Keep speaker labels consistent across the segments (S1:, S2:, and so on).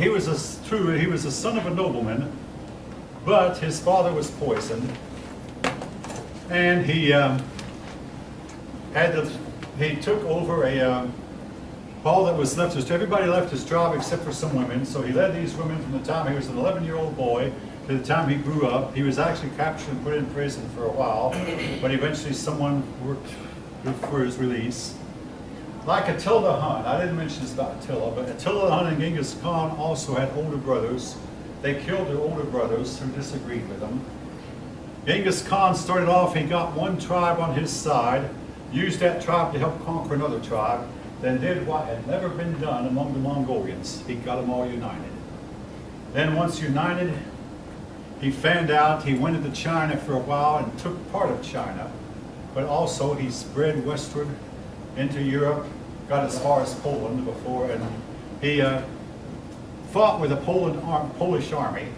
S1: he was he was the son of a nobleman, but his father was poisoned, and he he took over all that was left. Everybody left his tribe except for some women. So he led these women from the time he was an 11-year-old boy to the time he grew up. He was actually captured and put in prison for a while, but eventually someone worked for his release. Like Attila the Hun, I didn't mention this about Attila, but Attila the Hun and Genghis Khan also had older brothers. They killed their older brothers who disagreed with them. Genghis Khan started off, he got one tribe on his side, used that tribe to help conquer another tribe, then did what had never been done among the Mongolians. He got them all united. Then once united, he fanned out, he went into China for a while and took part of China, but also he spread westward into Europe, got as far as Poland before, and he fought with a Polish army.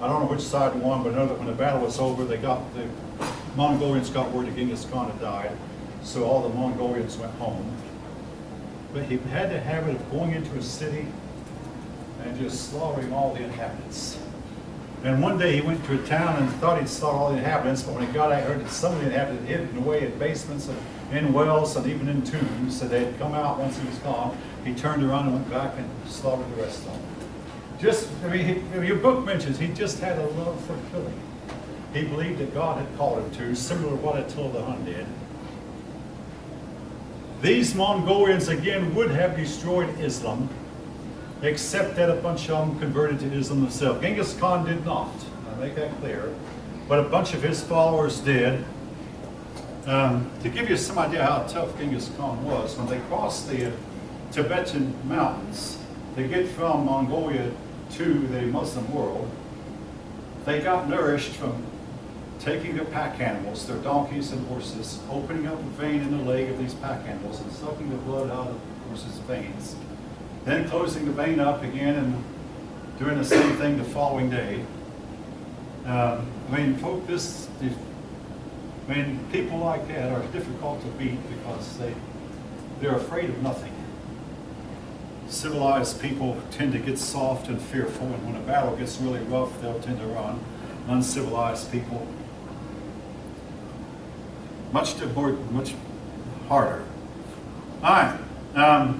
S1: I don't know which side won, but I know that when the battle was over, the Mongolians got word that Genghis Khan had died, so all the Mongolians went home. But he had the habit of going into a city and just slaughtering all the inhabitants. And one day he went to a town and thought he'd slaughtered all the inhabitants, but when he got out, he heard that some of the inhabitants had hidden away in basements and in wells and even in tombs, so they had come out once he was gone. He turned around and went back and slaughtered the rest of them. Your book mentions he just had a love for killing. He believed that God had called him to, similar to what Attila the Hun did. These Mongolians, again, would have destroyed Islam, except that a bunch of them converted to Islam themselves. Genghis Khan did not, I'll make that clear, but a bunch of his followers did. To give you some idea how tough Genghis Khan was, when they crossed the Tibetan mountains to get from Mongolia to the Muslim world, they got nourished from taking their pack animals, their donkeys and horses, opening up a vein in the leg of these pack animals and sucking the blood out of the horses' veins, then closing the vein up again and doing the same thing the following day. People like that are difficult to beat because they're afraid of nothing. Civilized people tend to get soft and fearful, and when a battle gets really rough, they'll tend to run. Uncivilized people, much harder. All right.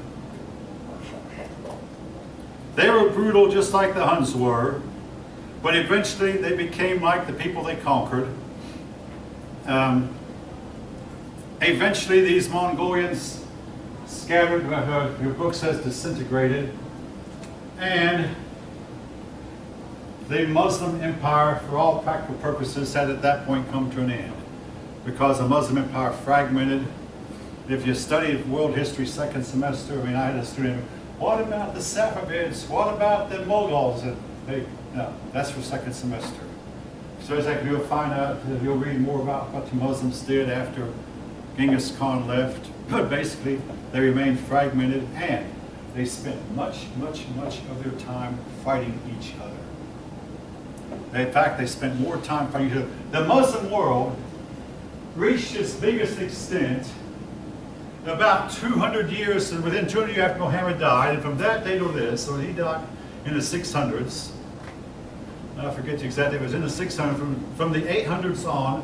S1: They were brutal just like the Huns were, but eventually they became like the people they conquered. Eventually these Mongolians scattered, your book says disintegrated, and the Muslim empire, for all practical purposes, had at that point come to an end, because the Muslim empire fragmented. If you study world history second semester, I had a student, what about the Safavids? What about the Mughals? No, that's for second semester. So it's like you'll find out, you'll read more about what the Muslims did after Genghis Khan left. But basically, they remained fragmented, and they spent much of their time fighting each other. In fact, they spent more time fighting each other. The Muslim world reached its biggest extent about 200 years, and within 200 years after Muhammad died, and from that day to this, so he died in the 600s. I forget exactly, it was in the 600s. From the 800s on,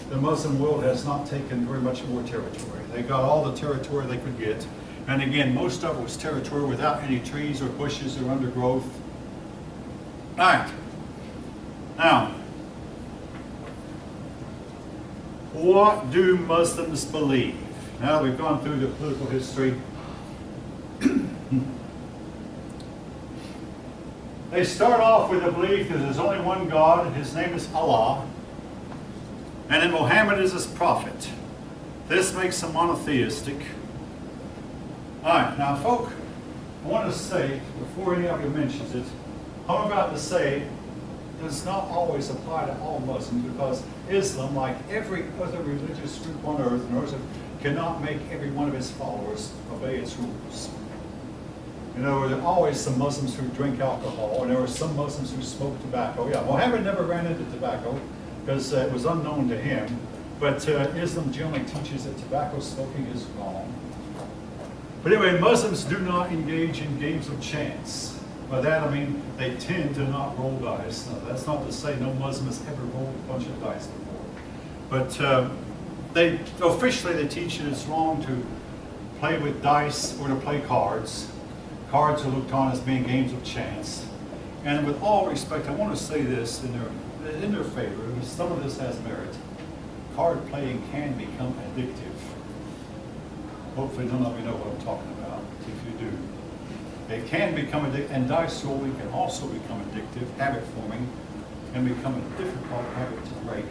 S1: the Muslim world has not taken very much more territory. They got all the territory they could get. And again, most of it was territory without any trees or bushes or undergrowth. All right. Now, what do Muslims believe? Now we've gone through the political history. They start off with the belief that there's only one God, and his name is Allah, and that Muhammad is his prophet. This makes them monotheistic. All right, now folk, I want to say, before any of you mentions it, I'm about to say does not always apply to all Muslims, because Islam, like every other religious group on earth, cannot make every one of its followers obey its rules. You know, there are always some Muslims who drink alcohol, and there are some Muslims who smoke tobacco. Yeah, Muhammad never ran into tobacco because it was unknown to him, but Islam generally teaches that tobacco smoking is wrong. But anyway, Muslims do not engage in games of chance. By that I mean they tend to not roll dice. Now, that's not to say no Muslim has ever rolled a bunch of dice before. But they officially they teach you it's wrong to play with dice or to play cards. Cards are looked on as being games of chance. And with all respect, I want to say this in their favor, some of this has merit. Card playing can become addictive. Hopefully none of you know what I'm talking about. If you do, it can become addictive, and dice rolling can also become addictive, habit forming, and become a difficult habit to break.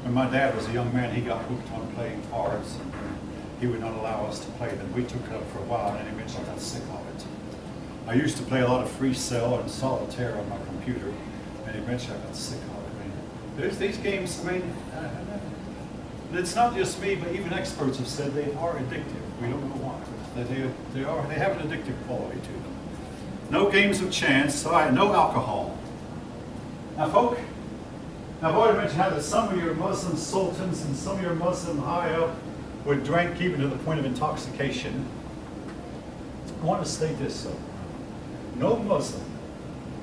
S1: When my dad was a young man, he got hooked on playing cards, and he would not allow us to play them. We took it up for a while, and eventually got sick of it. I used to play a lot of free cell and solitaire on my computer, and eventually I got sick of it. I mean, there's these games, I mean, it's not just me, but even experts have said they are addictive. We don't know why. They have an addictive quality to them. No games of chance, all right, no alcohol. Now, folk, I've already mentioned how that some of your Muslim sultans and some of your Muslim high up would drink even to the point of intoxication. I want to state this though. No Muslim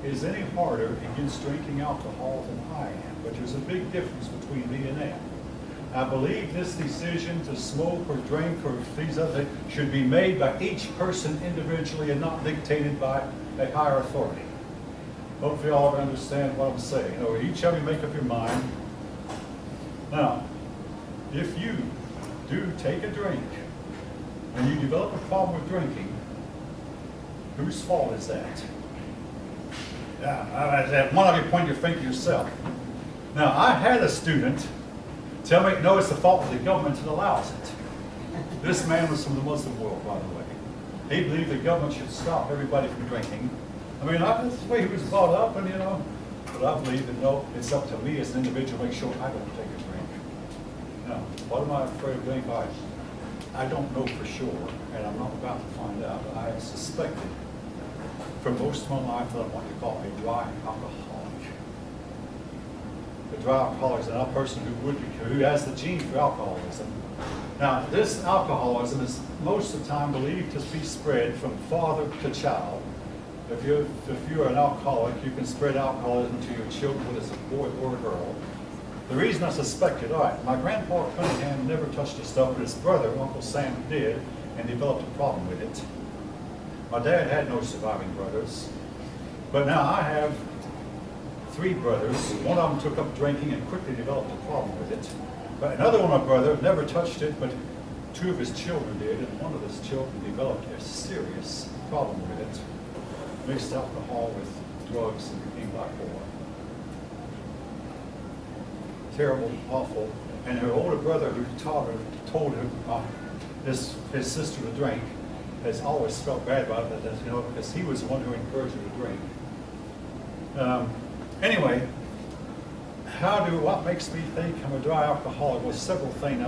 S1: is any harder against drinking alcohol than I am, but there's a big difference between me and them. I believe this decision to smoke or drink or these other things should be made by each person individually and not dictated by a higher authority. Hopefully all understand what I'm saying. Or each of you make up your mind. Now, if you do take a drink and you develop a problem with drinking, whose fault is that? Yeah, one of you point your finger yourself. Now, I had a student tell me, no, it's the fault of the government that allows it. This man was from the Muslim world, by the way. He believed the government should stop everybody from drinking. I mean, that's the way he was brought up, and but I believe that no, it's up to me as an individual to make sure I don't take a drink. Now, what am I afraid of doing? I don't know for sure, and I'm not about to find out, but I suspected for most of my life that I'm what you call a dry alcoholic. A dry alcoholic is another person who has the gene for alcoholism. Now, this alcoholism is most of the time believed to be spread from father to child. If you're an alcoholic, you can spread alcoholism to your children, whether it's a boy or a girl. The reason I suspected, all right, my grandpa Cunningham never touched his stuff, but his brother, Uncle Sam, did, and developed a problem with it. My dad had no surviving brothers, but now I have 3 brothers. One of them took up drinking and quickly developed a problem with it. But another one, my brother, never touched it, but 2 of his children did, and one of his children developed a serious problem with it. Mixed alcohol with drugs and became bipolar. Terrible, awful. And her older brother, who told her his sister to drink, has always felt bad about it, because he was the one who encouraged her to drink. Anyway, what makes me think I'm a dry alcoholic? Well, several things.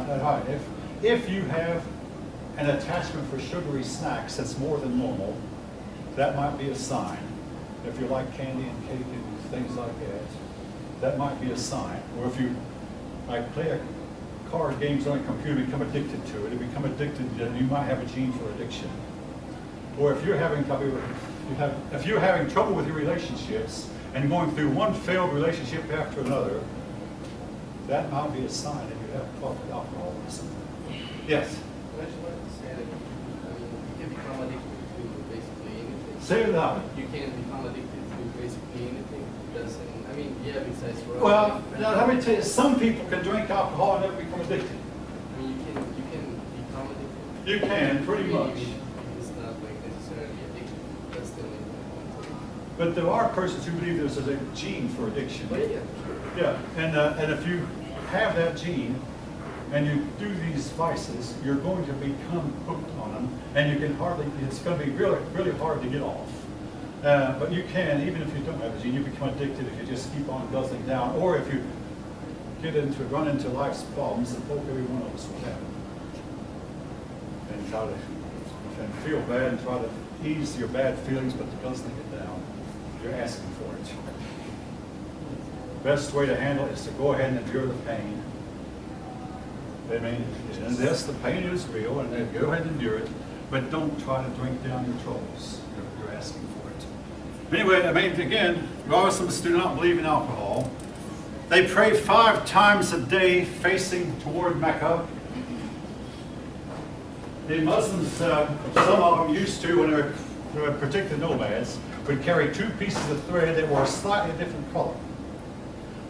S1: If you have an attachment for sugary snacks that's more than normal, that might be a sign. If you like candy and cake and things like that, that might be a sign. Or if you play card games on a computer, become addicted to it, then you might have a gene for addiction. Or if you're having trouble with your relationships and going through one failed relationship after another, that might be a sign that you have a problem with alcoholism. Yes?
S2: I just wanted to say that you can become addicted to basically anything.
S1: Say it loud.
S2: You can become addicted to basically anything. Besides drugs.
S1: Well, now, let me tell you, some people can drink alcohol and never become addicted.
S2: I mean, you can become addicted.
S1: You can, pretty much.
S2: It's not like necessarily addiction. That's still
S1: But there are persons who believe there's a gene for addiction.
S2: But yeah, sure.
S1: Yeah, and if you have that gene and you do these vices, you're going to become hooked on them, and it's going to be really, really hard to get off. But you can, even if you don't have a gene, you become addicted if you just keep on guzzling down, or if you run into life's problems that every one of us will have, and try to feel bad and try to ease your bad feelings, but guzzling it down. You're asking for it. Best way to handle it is to go ahead and endure the pain. I mean, and yes, the pain is real, and then go ahead and endure it. but don't try to drink down your troubles. You're asking for it. Anyway, I mean, again, Muslims do not believe in alcohol. They pray 5 times a day facing toward Mecca. The Muslims, some of them used to, when they were particular nomads, would carry 2 pieces of thread that were a slightly different color.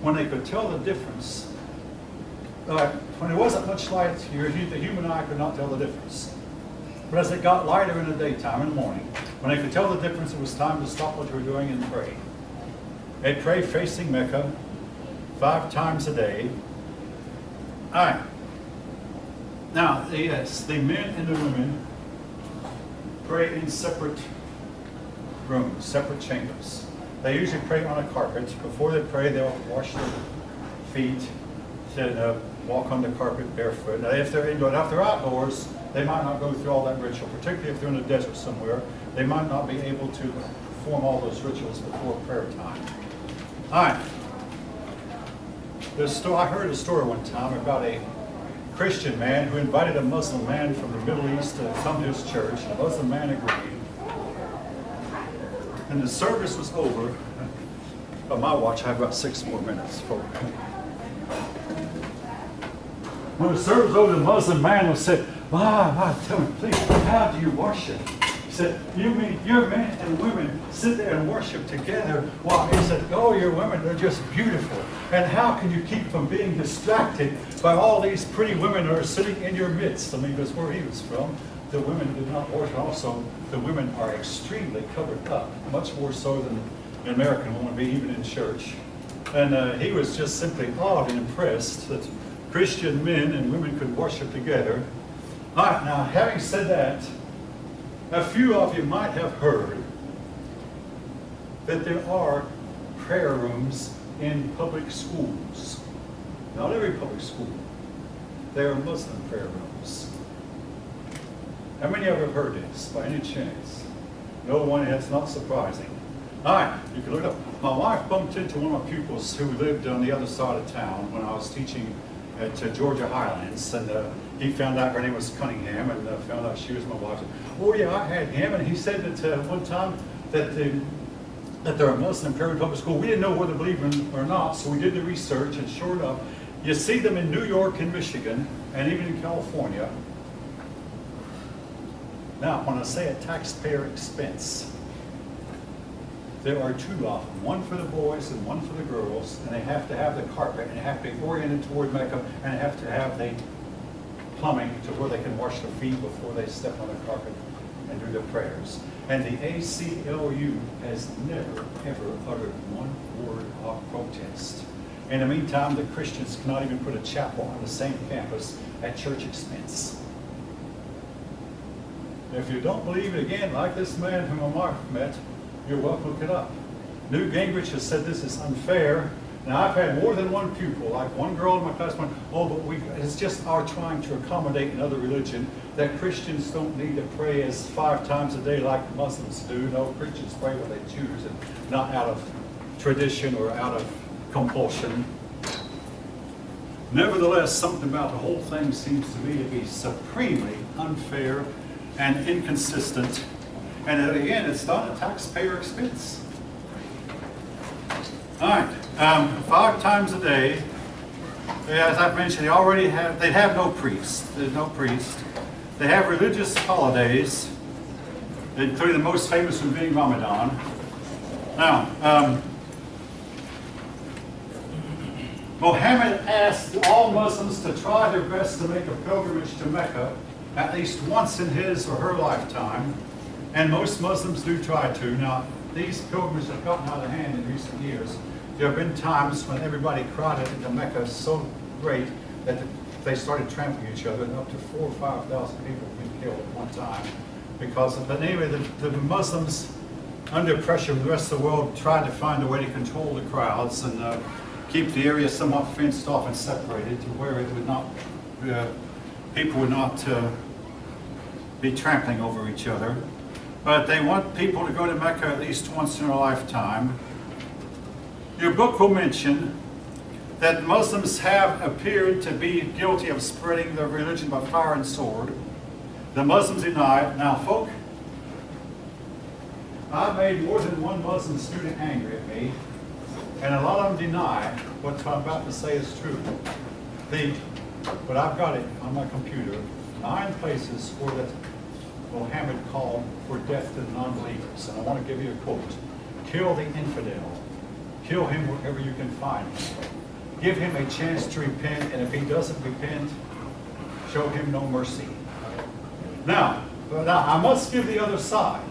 S1: When they could tell the difference, when there wasn't much light, the human eye could not tell the difference. But as it got lighter in the daytime, in the morning, when they could tell the difference, it was time to stop what they were doing and pray. They'd pray facing Mecca 5 times a day. All right. Now, yes, the men and the women pray in separate rooms, separate chambers. They usually pray on a carpet. Before they pray, they'll wash their feet, walk on the carpet barefoot. Now, if they're indoors, if they're outdoors, they might not go through all that ritual, particularly if they're in the desert somewhere. They might not be able to perform all those rituals before prayer time. All right. I heard a story one time about a Christian man who invited a Muslim man from the Middle East to come to his church. The Muslim man agreed. And the service was over. By my watch, I have about 6 more minutes for it. When the service was over, the Muslim man said, tell me, please, how do you worship? He said, you mean your men and women sit there and worship together? Wow. He said, oh, your women, they're just beautiful. And how can you keep from being distracted by all these pretty women that are sitting in your midst? I mean, that's where he was from. The women did not worship. Also, the women are extremely covered up, much more so than an American woman be, even in church. And he was just simply awed and impressed that Christian men and women could worship together. All right, now, having said that, a few of you might have heard that there are prayer rooms in public schools. Not every public school. There are Muslim prayer rooms. How many of you have heard this by any chance? No one, that's not surprising. All right, you can look it up. My wife bumped into one of my pupils who lived on the other side of town when I was teaching at Georgia Highlands, and he found out her name was Cunningham, and found out she was my wife. Oh yeah, I had him, and he said that one time that there are Muslim prayer in public school. We didn't know whether to believe them or not, so we did the research, and sure enough, you see them in New York and Michigan, and even in California. Now, when I say at taxpayer expense, there are 2 of them, one for the boys and one for the girls, and they have to have the carpet, and they have to be oriented toward Mecca, and they have to have the plumbing to where they can wash their feet before they step on the carpet and do their prayers. And the ACLU has never, ever uttered one word of protest. In the meantime, the Christians cannot even put a chapel on the same campus at church expense. If you don't believe it, again, like this man whom I met, you're welcome to look it up. Newt Gingrich has said this is unfair. Now, I've had more than one pupil, like one girl in my class went, oh, but it's just our trying to accommodate another religion, that Christians don't need to pray as 5 times a day like Muslims do. No, Christians pray when they choose, and not out of tradition or out of compulsion. Nevertheless, something about the whole thing seems to me to be supremely unfair and inconsistent. And again, it's not a taxpayer expense. All right, 5 times a day. As I've mentioned, they have no priest. There's no priest. They have religious holidays, including the most famous one being Ramadan. Now, Muhammad asked all Muslims to try their best to make a pilgrimage to Mecca at least once in his or her lifetime, and most Muslims do try to. Now, these pilgrimages have gotten out of hand in recent years. There have been times when everybody crowded into Mecca so great that they started trampling each other, and up to 4,000 or 5,000 people have been killed at one time. But anyway, the Muslims, under pressure from the rest of the world, tried to find a way to control the crowds and keep the area somewhat fenced off and separated to where it would not, people would not be trampling over each other. But they want people to go to Mecca at least once in a lifetime. Your book will mention that Muslims have appeared to be guilty of spreading their religion by fire and sword. The Muslims deny it. Now, folk, I made more than one Muslim student angry at me, and a lot of them deny what I'm about to say is true. But I've got it on my computer, 9 places where that Muhammad called for death to the non-believers. And I want to give you a quote. Kill the infidel. Kill him wherever you can find him. Give him a chance to repent, and if he doesn't repent, show him no mercy. Now, I must give the other side.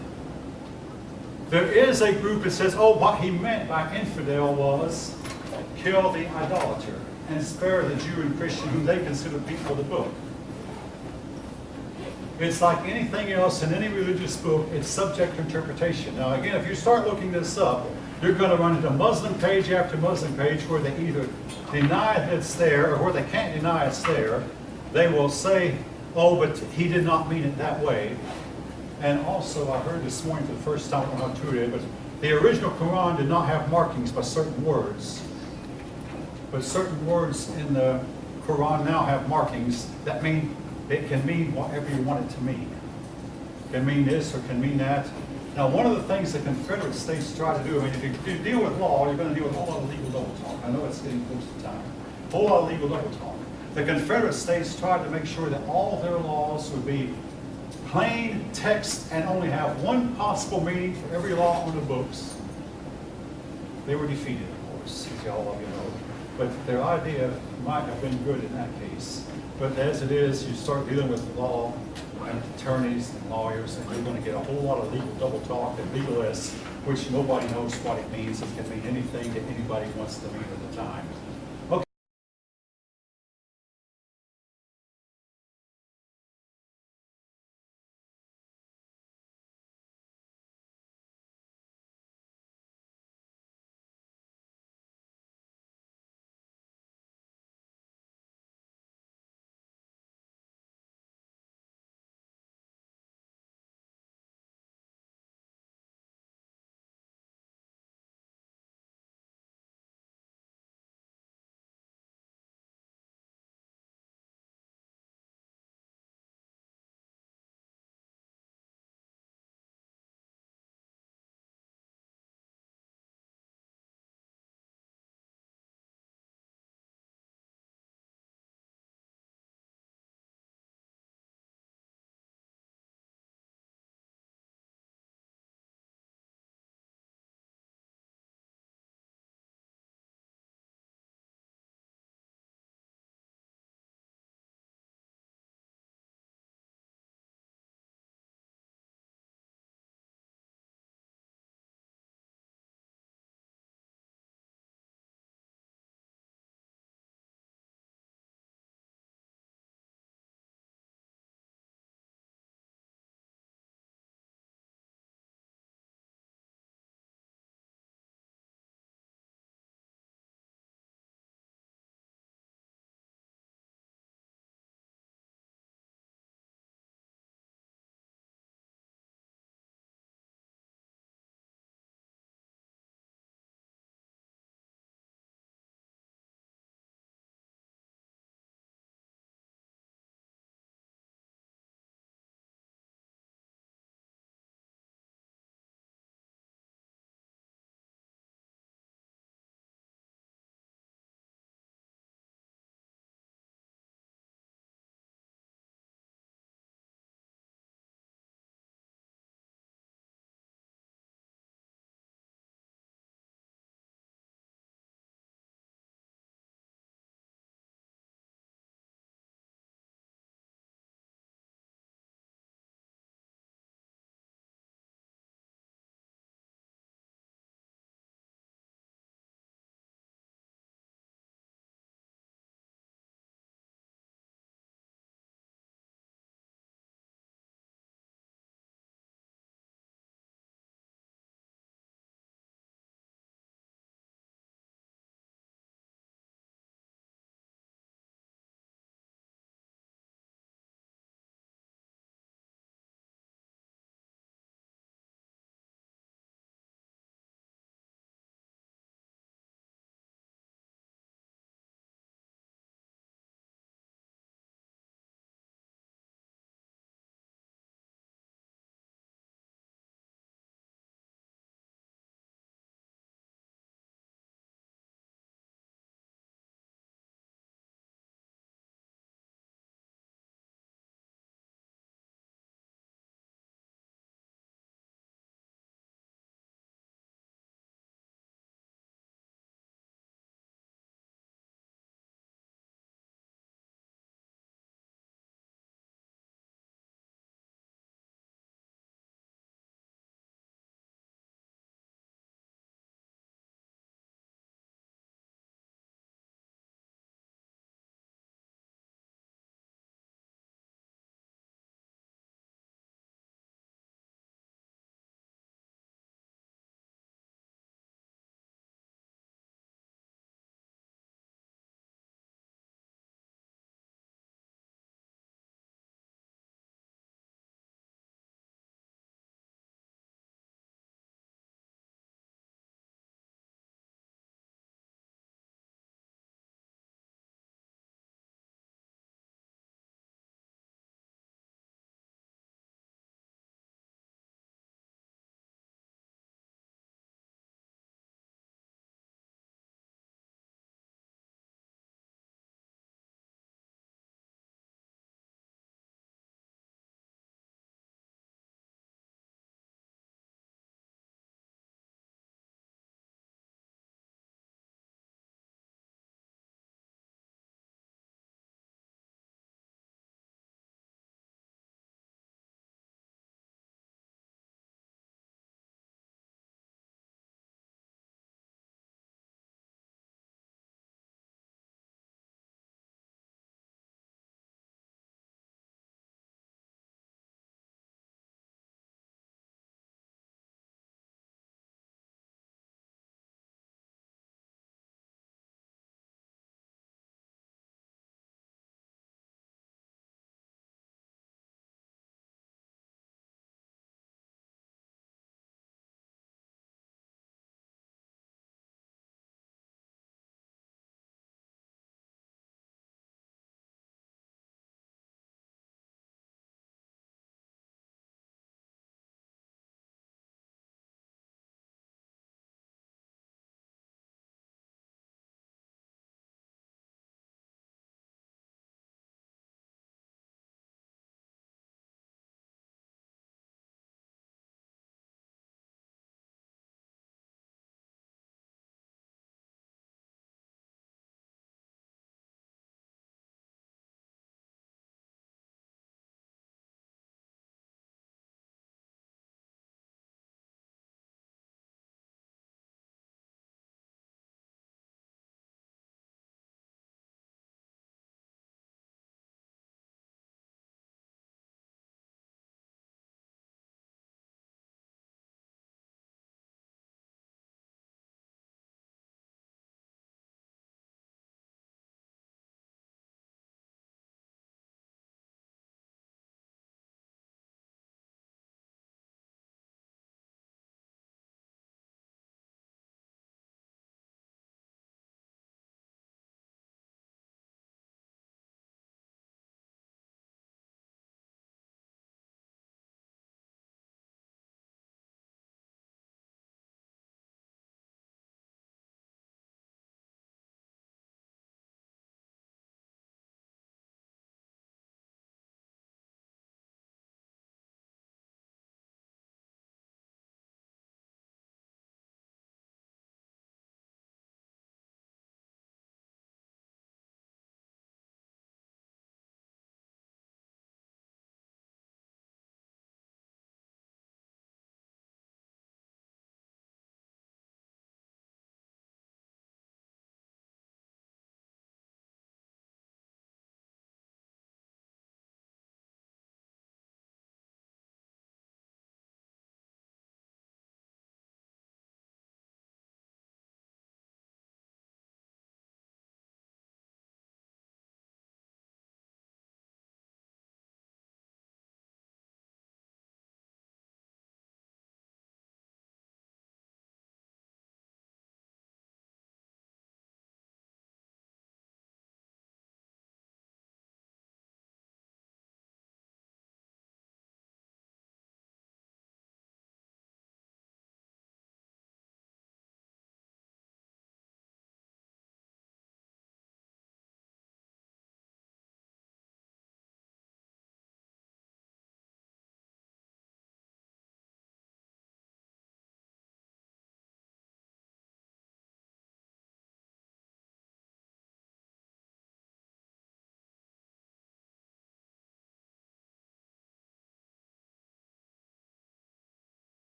S1: There is a group that says, oh, what he meant by infidel was kill the idolater and spare the Jew and Christian whom they consider people of the book. It's like anything else in any religious book, it's subject to interpretation. Now again, if you start looking this up, you're going to run into Muslim page after Muslim page where they either deny that it's there or where they can't deny it's there. They will say, oh, but he did not mean it that way. And also, I heard this morning for the first time, I don't know how true it is, but the original Quran did not have markings by certain words. But certain words in the Quran now have markings that mean it can mean whatever you want it to mean. It can mean this or can mean that. Now, one of the things the Confederate States try to do, I mean, if you deal with law, you're going to deal with a whole lot of legal double talk. I know it's getting close to time. A whole lot of legal double talk. The Confederate States tried to make sure that all their laws would be plain text and only have one possible meaning for every law on the books. They were defeated, of course, as all of you know. But their idea might have been good in that case. But as it is, you start dealing with law and attorneys and lawyers, and you're going to get a whole lot of legal double talk and legalists, which nobody knows what it means. It can mean anything that anybody wants to mean at the time.